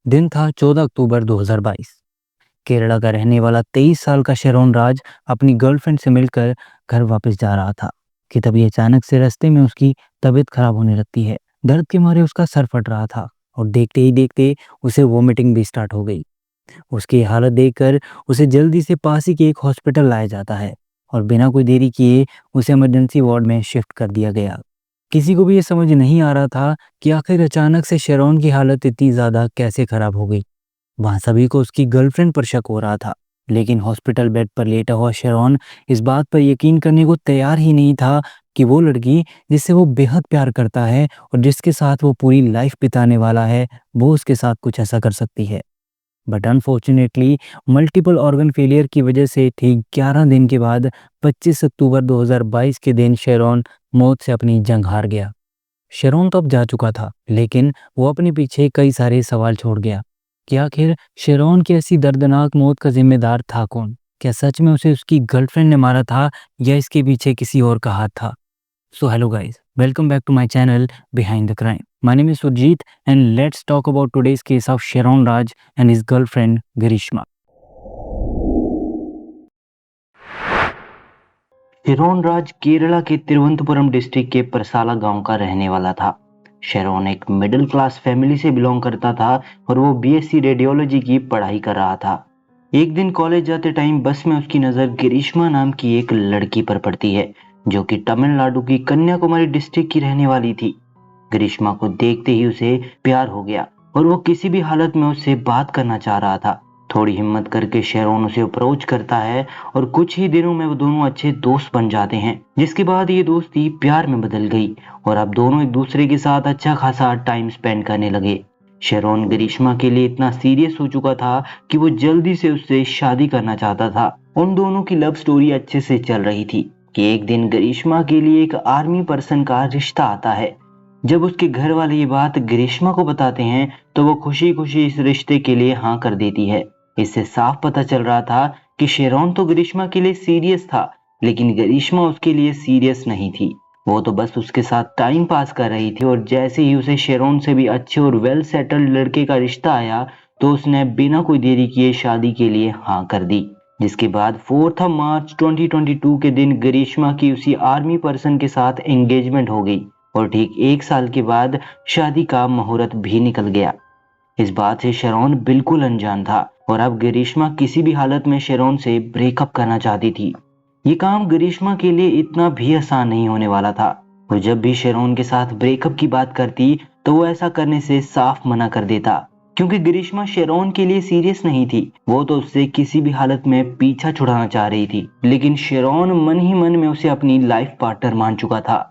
दिन था 14 अक्टूबर 2022। केरला का रहने वाला 23 साल का शेरोन राज अपनी गर्लफ्रेंड से मिलकर घर वापस जा रहा था कि तभी अचानक से रास्ते में उसकी तबीयत खराब होने लगती है। दर्द के मारे उसका सर फट रहा था और देखते ही देखते उसे वोमिटिंग भी स्टार्ट हो गई। उसकी हालत देखकर उसे जल्दी से पास ही के एक हॉस्पिटल लाया जाता है और बिना कोई देरी किए उसे इमरजेंसी वार्ड में शिफ्ट कर दिया गया। किसी को भी ये समझ नहीं आ रहा था कि आखिर अचानक से शेरोन की हालत इतनी ज़्यादा कैसे खराब हो गई। वहाँ सभी को उसकी गर्लफ्रेंड पर शक हो रहा था, लेकिन हॉस्पिटल बेड पर लेटा हुआ शेरोन इस बात पर यकीन करने को तैयार ही नहीं था कि वो लड़की जिससे वो बेहद प्यार करता है और जिसके साथ वो पूरी लाइफ बिताने वाला है, वो उसके साथ कुछ ऐसा कर सकती है। But unfortunately multiple organ failure की वजह से ठीक 11 दिन के बाद 25 अक्टूबर 2022 के दिन शेरोन मौत से अपनी जंग हार गया। शेरोन तो अब जा चुका था, लेकिन वो अपने पीछे कई सारे सवाल छोड़ गया कि आखिर शेरोन की ऐसी दर्दनाक मौत का जिम्मेदार था कौन? क्या सच में उसे उसकी गर्लफ्रेंड ने मारा था या इसके पीछे किसी और का हाथ था? So hello guys, welcome back to my channel Behind the Crime. My name is Surjit and let's talk about today's case of Sharon Raj and his girlfriend Grishma. Sharon Raj Kerala के तिरुवनंतपुरम डिस्ट्रिक्ट के परसाला गांव का रहने वाला था। शेरोन एक मिडिल क्लास फैमिली से belong करता था और वो बीएससी रेडियोलॉजी की पढ़ाई कर रहा था। एक दिन कॉलेज जाते टाइम बस में उसकी नज़र गिरिश्मा नाम की एक लड़की पर पड़ती है, जो कि तमिलनाडु की कन्याकुमारी डिस्ट्रिक्ट की रहने वाली थी। ग्रीष्मा को देखते ही उसे प्यार हो गया और वो किसी भी हालत में उससे बात करना चाह रहा था। थोड़ी हिम्मत करके शेरोन उसे अप्रोच करता है और कुछ ही दिनों में वो दोनों अच्छे दोस्त बन जाते हैं, जिसके बाद ये दोस्ती प्यार में बदल गई और अब दोनों एक दूसरे के साथ अच्छा खासा टाइम स्पेंड करने लगे। शेरोन ग्रीष्मा के लिए इतना सीरियस हो चुका था कि वो जल्दी से उससे शादी करना चाहता था। उन दोनों की लव स्टोरी अच्छे से चल रही थी कि एक दिन ग्रीष्मा के लिए एक आर्मी पर्सन का रिश्ता आता है। जब उसके घर वाले ये बात ग्रीष्मा को बताते हैं तो वो खुशी खुशी इस रिश्ते के लिए हाँ कर देती है। इससे साफ पता चल रहा था कि शेरोन तो ग्रीष्मा के लिए सीरियस था, लेकिन ग्रीष्मा उसके लिए सीरियस नहीं थी। वो तो बस उसके साथ टाइम पास कर रही थी और जैसे ही उसे शेरोन से भी अच्छे और वेल सेटल्ड लड़के का रिश्ता आया तो उसने बिना कोई देरी किए शादी के लिए हाँ कर दी। जिसके बाद 4 मार्च 2022 के दिन ग्रीष्मा की उसी आर्मी पर्सन के साथ एंगेजमेंट हो गई और ठीक 1 साल के बाद शादी का मुहूर्त भी निकल गया। इस बात से शेरोन बिल्कुल अनजान था और अब ग्रीष्मा किसी भी हालत में शेरोन से ब्रेकअप करना चाहती थी। ये काम ग्रीष्मा के लिए इतना भी आसान नहीं होने वाला था और जब भी शेरोन के साथ ब्रेकअप की बात करती तो वो ऐसा करने से साफ मना कर देता, क्योंकि ग्रीष्मा शेरोन के लिए सीरियस नहीं थी। वो तो उससे किसी भी हालत में पीछा छुड़ाना चाह रही थी, लेकिन शेरोन मन ही मन में उसे अपनी लाइफ पार्टनर मान चुका था।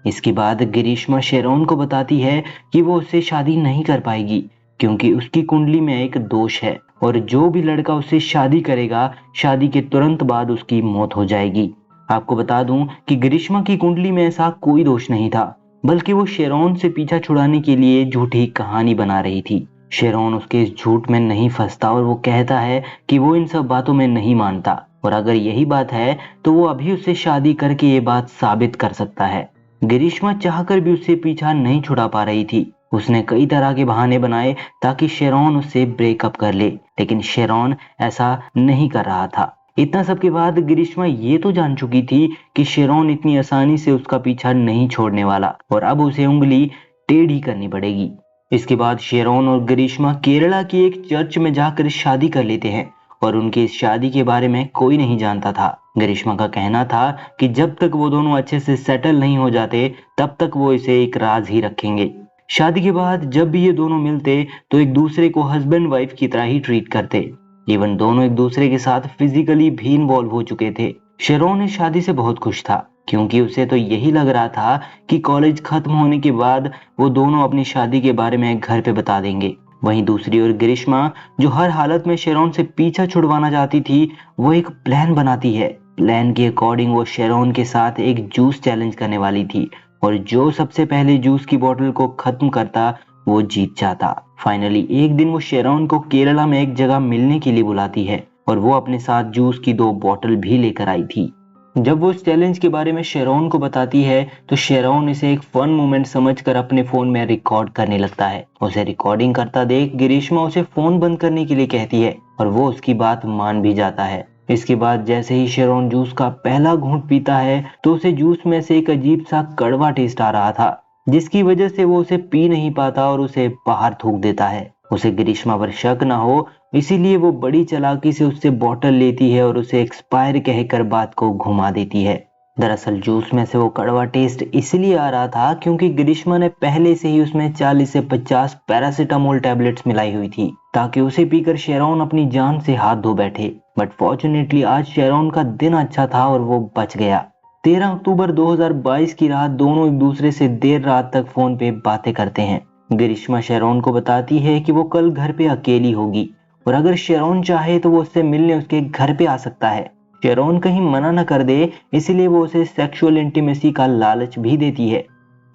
इसके बाद ग्रीष्मा शेरोन को बताती है कि वो उससे शादी नहीं कर पाएगी, क्योंकि उसकी कुंडली में एक दोष है और जो भी लड़का उससे शादी करेगा, शादी के तुरंत बाद उसकी मौत हो जाएगी। आपको बता दूं कि ग्रीष्मा की कुंडली में ऐसा कोई दोष नहीं था, बल्कि वो शेरोन से पीछा छुड़ाने के लिए झूठी कहानी बना रही थी। शेरोन उसके इस झूठ में नहीं फंसता और वो कहता है कि वो इन सब बातों में नहीं मानता और अगर यही बात है तो वो अभी उससे शादी करके ये बात साबित कर सकता है। ग्रीष्मा चाहकर भी उससे पीछा नहीं छुड़ा पा रही थी। उसने कई तरह के बहाने बनाए ताकि शेरोन उससे ब्रेकअप कर ले, लेकिन शेरोन ऐसा नहीं कर रहा था। इतना सब के बाद ग्रीष्मा ये तो जान चुकी थी कि शेरोन इतनी आसानी से उसका पीछा नहीं छोड़ने वाला और अब उसे उंगली टेढ़ी करनी पड़ेगी। इसके बाद शेरोन और ग्रीष्मा केरला की एक चर्च में जाकर शादी कर लेते हैं और उनकी इस शादी के बारे में कोई नहीं जानता था। ग्रीष्मा का कहना था कि जब तक वो दोनों अच्छे से सेटल नहीं हो जाते तब तक वो इसे एक राज ही रखेंगे। शादी के बाद जब भी ये दोनों मिलते तो एक दूसरे को हस्बैंड वाइफ की तरह ही ट्रीट करते। इवन दोनों एक दूसरे के साथ फिजिकली भी इन्वॉल्व हो चुके थे। शेरोन इस शादी से बहुत खुश था, क्योंकि उसे तो यही लग रहा था कि कॉलेज खत्म होने के बाद वो दोनों अपनी शादी के बारे में घर पे बता देंगे। वहीं दूसरी ओर ग्रीष्मा, जो हर हालत में शेरोन से पीछा छुड़वाना चाहती थी, वो एक प्लान बनाती है। प्लान के अकॉर्डिंग वो शेरोन के साथ एक जूस चैलेंज करने वाली थी और जो सबसे पहले जूस की बोतल को खत्म करता वो जीत जाता। फाइनली एक दिन वो शेरोन को केरला में एक जगह मिलने के लिए बुलाती है और वो अपने साथ जूस की 2 बोतल भी लेकर आई थी। जब वो इस चैलेंज के बारे में शेरॉन को बताती है तो शेरॉन इसे एक फन मोमेंट समझकर अपने फोन में रिकॉर्ड करने लगता है। उसे रिकॉर्डिंग करता देख ग्रीष्मा उसे फोन बंद करने के लिए कहती है और वो उसकी बात मान भी जाता है। इसके बाद जैसे ही शेरॉन जूस का पहला घूंट पीता है तो उसे जूस में से एक अजीब सा कड़वा टेस्ट आ रहा था, जिसकी वजह से वो उसे पी नहीं पाता और उसे बाहर थूक देता है। उसे ग्रीष्मा पर शक ना हो इसीलिए वो बड़ी चालाकी से उससे बोतल लेती है और उसे एक्सपायर कहकर बात को घुमा देती है। दरअसल जूस में से वो कड़वा टेस्ट इसलिए आ रहा था क्योंकि ग्रीष्मा ने पहले से ही उसमें 40 से 50 पैरासीटामोल टैबलेट्स मिलाई हुई थी ताकि उसे पीकर शेरॉन अपनी जान से हाथ धो बैठे। बट फॉर्चुनेटली आज शेरॉन का दिन अच्छा था और वो बच गया। 13 अक्टूबर 2022 की रात दोनों एक दूसरे से देर रात तक फोन पे बातें करते हैं। ग्रीष्मा शेरॉन को बताती है कि वो कल घर पे अकेली होगी और अगर शेरॉन चाहे तो वो उससे मिलने उसके घर पे आ सकता है। शेरॉन कहीं मना न कर दे इसलिए वो उसे सेक्सुअल इंटीमेसी का लालच भी देती है।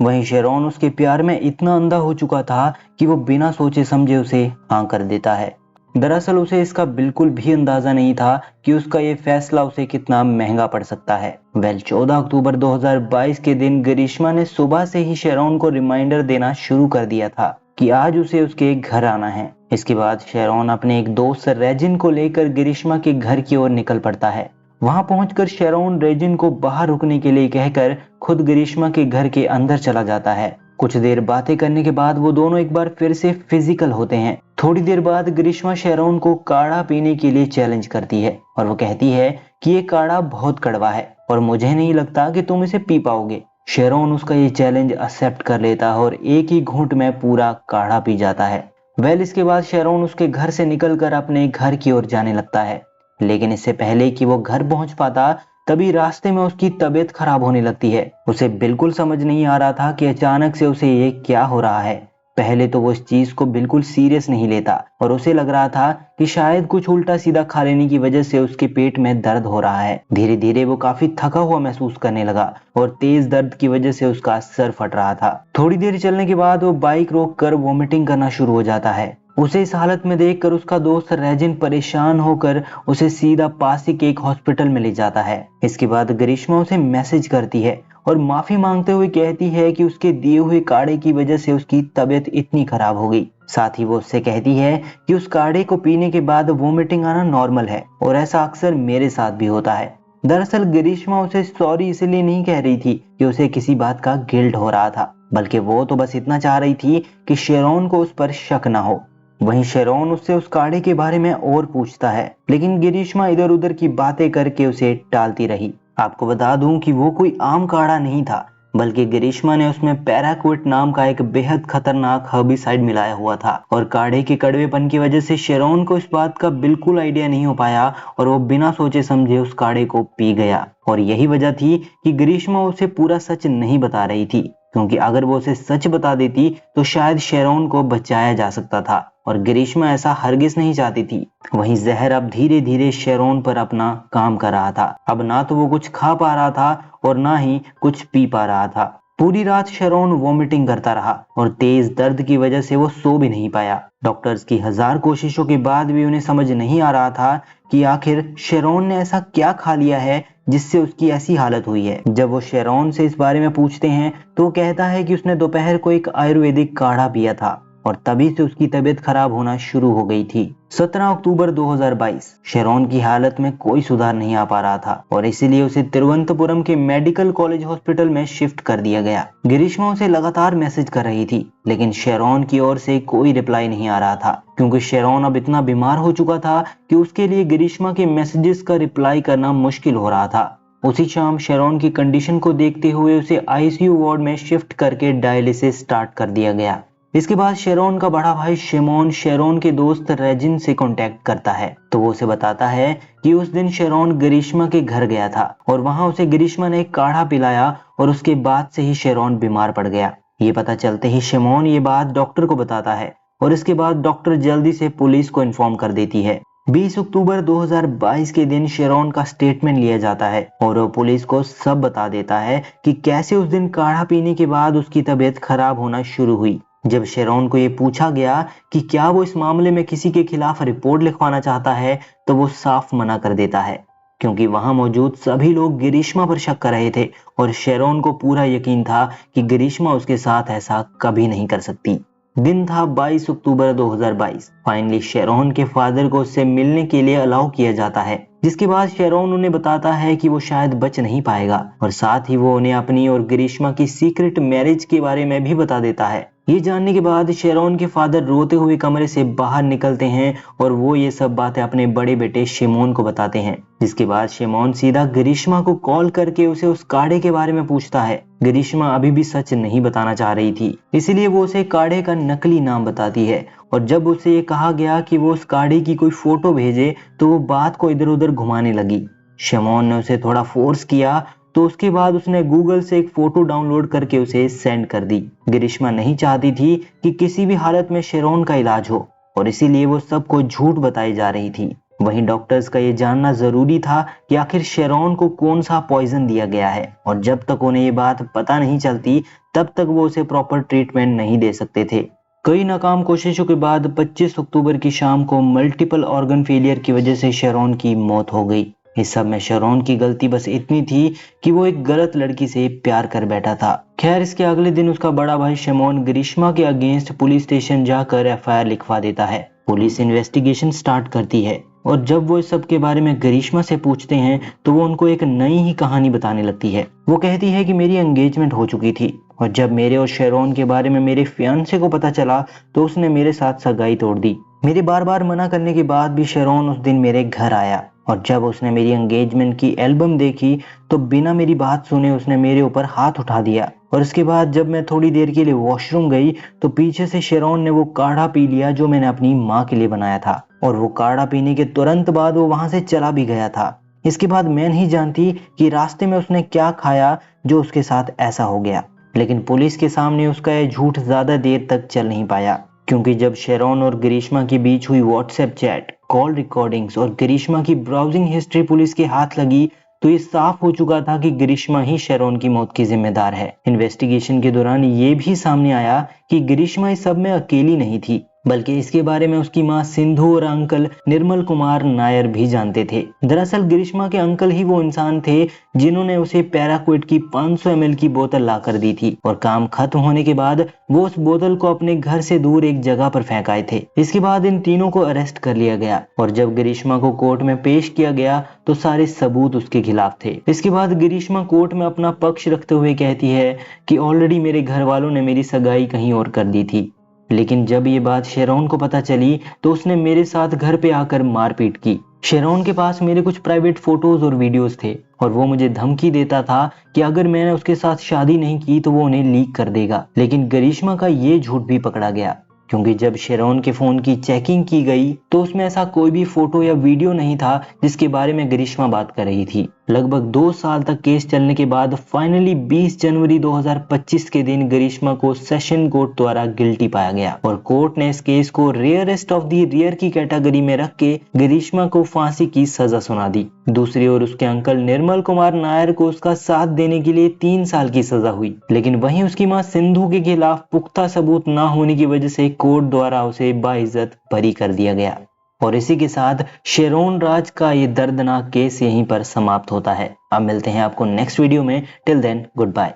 वहीं शेरॉन उसके प्यार में इतना अंधा हो चुका था कि वो बिना सोचे समझे उसे हाँ कर देता है। दरअसल उसे इसका बिल्कुल भी अंदाजा नहीं था कि उसका ये फैसला उसे कितना महंगा पड़ सकता है। 14 अक्टूबर 2022 के दिन ग्रीष्मा ने सुबह से ही शेरॉन को रिमाइंडर देना शुरू कर दिया था कि आज उसे उसके घर आना है। इसके बाद शेरॉन अपने एक दोस्त रेजिन को लेकर ग्रीष्मा के घर की ओर निकल पड़ता है। वहां पहुंचकर शेरॉन रेजिन को बाहर रुकने के लिए कहकर खुद ग्रीष्मा के घर के अंदर चला जाता है। कुछ देर बातें करने के बाद वो दोनों एक बार फिर से फिजिकल होते हैं। थोड़ी देर बाद ग्रीष्मा शेरॉन को काढ़ा पीने के लिए चैलेंज करती है और वो कहती है कि ये काढ़ा बहुत कड़वा है और मुझे नहीं लगता कि तुम इसे पी पाओगे। शेरॉन उसका ये चैलेंज एक्सेप्ट कर लेता है और एक ही घूंट में पूरा काढ़ा पी जाता है। इसके बाद शेरॉन उसके घर से निकलकर अपने घर की ओर जाने लगता है, लेकिन इससे पहले कि वो घर पहुंच पाता तभी रास्ते में उसकी तबीयत खराब होने लगती है। उसे बिल्कुल समझ नहीं आ रहा था कि अचानक से उसे ये क्या हो रहा है। पहले तो वो इस चीज को बिल्कुल सीरियस नहीं लेता और उसे लग रहा था कि शायद कुछ उल्टा सीधा खा लेने की वजह से उसके पेट में दर्द हो रहा है। धीरे धीरे वो काफी थका हुआ महसूस करने लगा और तेज दर्द की वजह से उसका सर फट रहा था। थोड़ी देर चलने के बाद वो बाइक रोक कर वॉमिटिंग करना शुरू हो जाता है। उसे इस हालत में देखकर उसका दोस्त रेजिन परेशान होकर उसे सीधा पास ही के एक हॉस्पिटल में ले जाता है। इसके बाद ग्रीष्मा उसे मैसेज करती है और माफी मांगते हुए कहती है कि उसके दिए हुए काढ़े की वजह से उसकी तबीयत इतनी खराब हो गई। साथ ही वो उससे कहती है कि उस काढ़े को पीने के बाद वोमिटिंग आना नॉर्मल है और ऐसा अक्सर मेरे साथ भी होता है। दरअसल ग्रीष्मा उसे सॉरी इसलिए नहीं कह रही थी कि उसे किसी बात का गिल्ट हो रहा था, बल्कि वो तो बस इतना चाह रही थी कि शेरॉन को उस पर शक ना हो। वहीं शेरॉन उससे उस काढ़े के बारे में और पूछता है, लेकिन ग्रीष्मा इधर उधर की बातें करके उसे टालती रही। आपको बता दूं कि वो कोई आम काढ़ा नहीं था, बल्कि ग्रीष्मा ने उसमें पैराक्विट नाम का एक बेहद खतरनाक हर्बिसाइड मिलाया हुआ था और काढ़े के कड़वेपन की वजह से शेरॉन को इस बात का बिल्कुल आइडिया नहीं हो पाया और वो बिना सोचे समझे उस काढ़े को पी गया। और यही वजह थी कि ग्रीष्मा उसे पूरा सच नहीं बता रही थी, क्योंकि अगर वो उसे सच बता देती तो शायद शेरॉन को बचाया जा सकता था और ग्रीष्मा ऐसा हरगिज नहीं चाहती थी। वहीं जहर अब धीरे धीरे शेरॉन पर अपना काम कर रहा था। अब ना तो वो कुछ खा पा रहा था और ना ही कुछ पी पा रहा था। पूरी रात शेरॉन वॉमिटिंग करता रहा और तेज दर्द की वजह से वो सो भी नहीं पाया। डॉक्टर्स की 1000 कोशिशों के बाद भी उन्हें समझ नहीं आ रहा था कि आखिर शेरॉन ने ऐसा क्या खा लिया है जिससे उसकी ऐसी हालत हुई है। जब वो शेरॉन से इस बारे में पूछते हैं तो वो कहता है कि उसने दोपहर को एक आयुर्वेदिक काढ़ा पिया था और तभी से उसकी तबीयत खराब होना शुरू हो गई थी। 17 अक्टूबर 2022 शेरॉन की हालत में कोई सुधार नहीं आ पा रहा था और इसीलिए उसे तिरुवनंतपुरम के मेडिकल कॉलेज हॉस्पिटल में शिफ्ट कर दिया गया। ग्रीष्मा उसे लगातार मैसेज कर रही थी, लेकिन शेरॉन की ओर से कोई रिप्लाई नहीं आ रहा था, क्योंकि शेरॉन अब इतना बीमार हो चुका था कि उसके लिए ग्रीष्मा के मैसेजेस का रिप्लाई करना मुश्किल हो रहा था। उसी शाम शेरॉन की कंडीशन को देखते हुए उसे आईसीयू वार्ड में शिफ्ट करके डायलिसिस स्टार्ट कर दिया गया। इसके बाद शेरॉन का बड़ा भाई शिमोन शेरॉन के दोस्त रेजिन से कांटेक्ट करता है, तो वो उसे बताता है कि उस दिन शेरॉन ग्रीष्मा के घर गया था और वहां उसे ग्रीष्मा ने एक काढ़ा पिलाया और उसके बाद से ही शेरॉन बीमार पड़ गया। ये पता चलते ही शिमोन ये बात डॉक्टर को बताता है और इसके बाद डॉक्टर जल्दी से पुलिस को इन्फॉर्म कर देती है। 20 अक्टूबर 2022 के दिन शेरॉन का स्टेटमेंट लिया जाता है और वो पुलिस को सब बता देता है कि कैसे उस दिन काढ़ा पीने के बाद उसकी तबीयत खराब होना शुरू हुई। जब शेरॉन को ये पूछा गया कि क्या वो इस मामले में किसी के खिलाफ रिपोर्ट लिखवाना चाहता है तो वो साफ मना कर देता है, क्योंकि वहां मौजूद सभी लोग ग्रीष्मा पर शक कर रहे थे और शेरोन को पूरा यकीन था कि ग्रीष्मा उसके साथ ऐसा कभी नहीं कर सकती। दिन था 22 अक्टूबर 2022। फाइनली शेरोन के फादर को उससे मिलने के लिए अलाउ किया जाता है, जिसके बाद शेरोन उन्हें बताता है कि वो शायद बच नहीं पाएगा और साथ ही वो उन्हें अपनी और ग्रीष्मा की सीक्रेट मैरिज के बारे में भी बता देता है। ये जानने के बाद शेरोन के फादर रोते हुए कमरे से बाहर निकलते हैं और वो ये सब बातें अपने बड़े बेटे शिमोन को बताते हैं, जिसके बाद शिमोन सीधा ग्रीष्मा को कॉल करके उसे उस काढ़े के बारे में पूछता है। ग्रीष्मा अभी भी सच नहीं बताना चाह रही थी, इसलिए वो उसे काढ़े का नकली नाम बताती है और जब उसे ये कहा गया कि वो उस काढ़े की कोई फोटो भेजे तो वो बात को इधर उधर घुमाने लगी। शिमोन ने उसे थोड़ा फोर्स किया तो उसके बाद उसने गूगल से एक फोटो डाउनलोड करके उसे सेंड कर दी। ग्रीष्मा नहीं चाहती थी कि किसी भी हालत में शेरोन का इलाज हो और इसीलिए वो सबको झूठ बताई जा रही थी। वहीं डॉक्टर्स का ये जानना जरूरी था कि आखिर शेरोन को कौन सा पॉइजन दिया गया है और जब तक उन्हें ये बात पता नहीं चलती तब तक वो उसे प्रॉपर ट्रीटमेंट नहीं दे सकते थे। कई नाकाम कोशिशों के बाद 25 अक्टूबर की शाम को मल्टीपल ऑर्गन फेलियर की वजह से शेरोन की मौत हो गई। इस सब में शेरोन की गलती बस इतनी थी कि वो एक गलत लड़की से प्यार कर बैठा था। खैर, इसके अगले दिन उसका बड़ा भाई शिमोन ग्रीष्मा के अगेंस्ट पुलिस स्टेशन जाकर एफआईआर लिखवा देता है। पुलिस इन्वेस्टिगेशन स्टार्ट करती है और जब वो इस सब के बारे में ग्रीष्मा से पूछते हैं तो वो उनको एक नई ही कहानी बताने लगती है। वो कहती है कि मेरी एंगेजमेंट हो चुकी थी और जब मेरे और शेरोन के बारे में मेरे फियांसे को पता चला तो उसने मेरे साथ सगाई तोड़ दी। मेरे बार बार मना करने के बाद भी शेरोन उस दिन मेरे घर आया और जब उसने मेरी एंगेजमेंट की एल्बम देखी तो बिना मेरी बात सुने उसने मेरे ऊपर हाथ उठा दिया और उसके बाद जब मैं थोड़ी देर के लिए वॉशरूम गई तो पीछे से शेरोन ने वो काढ़ा पी लिया जो मैंने अपनी माँ के लिए बनाया था और वो काढ़ा पीने के तुरंत बाद वो वहां से चला भी गया था। इसके बाद मैं नहीं जानती कि रास्ते में उसने क्या खाया जो उसके साथ ऐसा हो गया, लेकिन पुलिस के सामने उसका यह झूठ ज्यादा देर तक चल नहीं पाया क्योंकि जब शेरोन और ग्रीष्मा के बीच हुई व्हाट्सएप चैट, कॉल रिकॉर्डिंग्स और ग्रीष्मा की ब्राउजिंग हिस्ट्री पुलिस के हाथ लगी तो ये साफ हो चुका था कि ग्रीष्मा ही शेरोन की मौत की जिम्मेदार है। इन्वेस्टिगेशन के दौरान ये भी सामने आया कि ग्रीष्मा इस सब में अकेली नहीं थी, बल्कि इसके बारे में उसकी माँ सिंधु और अंकल निर्मल कुमार नायर भी जानते थे। दरअसल ग्रीष्मा के अंकल ही वो इंसान थे जिन्होंने उसे पैराक्विट की 500 ml की बोतल ला कर दी थी और काम खत्म होने के बाद वो उस बोतल को अपने घर से दूर एक जगह पर फेंक आए थे। इसके बाद इन तीनों को अरेस्ट कर लिया गया और जब ग्रीष्मा को कोर्ट में पेश किया गया तो सारे सबूत उसके खिलाफ थे। इसके बाद ग्रीष्मा कोर्ट में अपना पक्ष रखते हुए कहती है कि ऑलरेडी मेरे घर वालों ने मेरी सगाई कहीं और कर दी थी, लेकिन जब ये बात शेरोन को पता चली तो उसने मेरे साथ घर पे आकर मारपीट की। शेरोन के पास मेरे कुछ प्राइवेट फोटोज और वीडियोस थे और वो मुझे धमकी देता था कि अगर मैंने उसके साथ शादी नहीं की तो वो उन्हें लीक कर देगा। लेकिन ग्रीष्मा का ये झूठ भी पकड़ा गया क्योंकि जब शेरोन के फोन की चेकिंग की गई तो उसमें ऐसा कोई भी फोटो या वीडियो नहीं था जिसके बारे में ग्रीष्मा बात कर रही थी। लगभग 2 साल तक केस चलने के बाद फाइनली 20 जनवरी 2025 के दिन ग्रीष्मा को सेशन कोर्ट द्वारा गिल्टी पाया गया और कोर्ट ने इस केस को रेयरेस्ट ऑफ द रेयर की कैटेगरी में रख के ग्रीष्मा को फांसी की सजा सुना दी। दूसरी ओर उसके अंकल निर्मल कुमार नायर को उसका साथ देने के लिए 3 साल की सजा हुई, लेकिन वहीं उसकी मां सिंधु के खिलाफ पुख्ता सबूत ना होने की वजह से कोर्ट द्वारा उसे बाइज्जत बरी कर दिया गया। और इसी के साथ शेरोन राज का ये दर्दनाक केस यहीं पर समाप्त होता है। अब मिलते हैं आपको नेक्स्ट वीडियो में। Till then good bye.